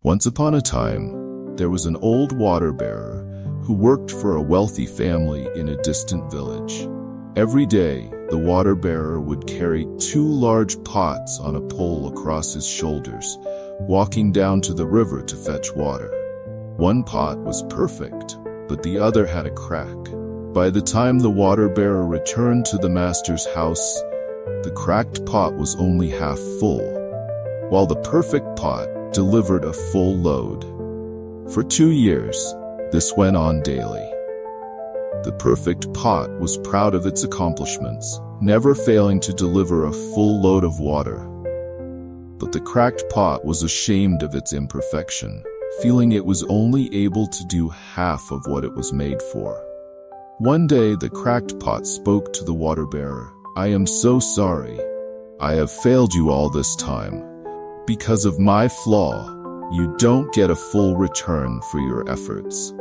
Once upon a time, there was an old water bearer who worked for a wealthy family in a distant village. Every day, the water bearer would carry 2 large pots on a pole across his shoulders, walking down to the river to fetch water. One pot was perfect, but the other had a crack. By the time the water bearer returned to the master's house, the cracked pot was only half full, while the perfect pot delivered a full load. For 2 years, this went on daily. The perfect pot was proud of its accomplishments, never failing to deliver a full load of water. But the cracked pot was ashamed of its imperfection, feeling it was only able to do half of what it was made for. One day, the cracked pot spoke to the water bearer. "I am so sorry. I have failed you all this time. Because of my flaw, you don't get a full return for your efforts."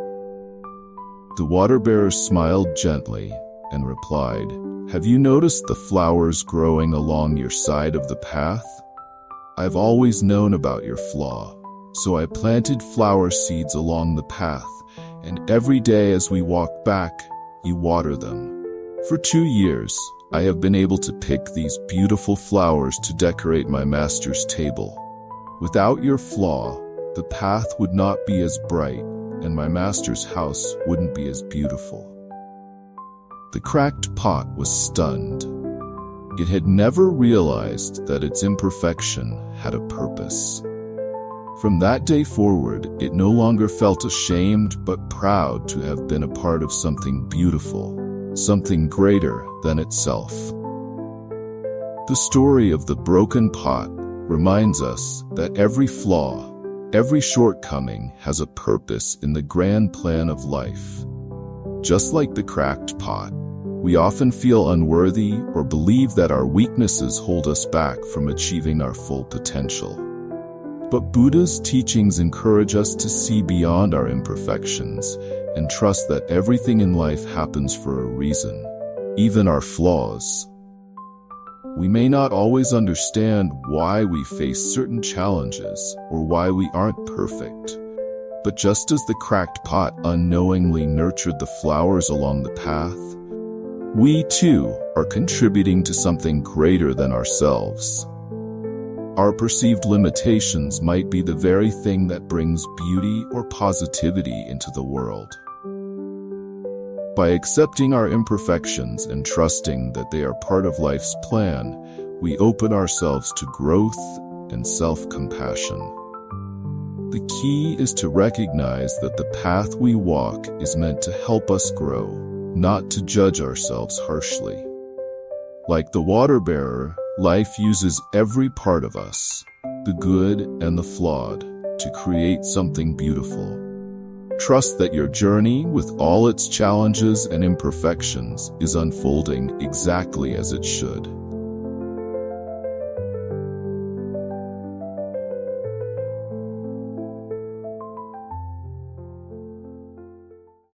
The water bearer smiled gently and replied, "Have you noticed the flowers growing along your side of the path? I've always known about your flaw, so I planted flower seeds along the path, and every day as we walk back, you water them. For 2 years, I have been able to pick these beautiful flowers to decorate my master's table. Without your flaw, the path would not be as bright, and my master's house wouldn't be as beautiful." The cracked pot was stunned. It had never realized that its imperfection had a purpose. From that day forward, it no longer felt ashamed but proud to have been a part of something beautiful, something greater than itself. The story of the broken pot reminds us that every flaw, every shortcoming has a purpose in the grand plan of life. Just like the cracked pot, we often feel unworthy or believe that our weaknesses hold us back from achieving our full potential. But Buddha's teachings encourage us to see beyond our imperfections and trust that everything in life happens for a reason, even our flaws. We may not always understand why we face certain challenges or why we aren't perfect, but just as the cracked pot unknowingly nurtured the flowers along the path, we too are contributing to something greater than ourselves. Our perceived limitations might be the very thing that brings beauty or positivity into the world. By accepting our imperfections and trusting that they are part of life's plan, we open ourselves to growth and self-compassion. The key is to recognize that the path we walk is meant to help us grow, not to judge ourselves harshly. Like the water bearer, life uses every part of us, the good and the flawed, to create something beautiful. Trust that your journey, with all its challenges and imperfections, is unfolding exactly as it should.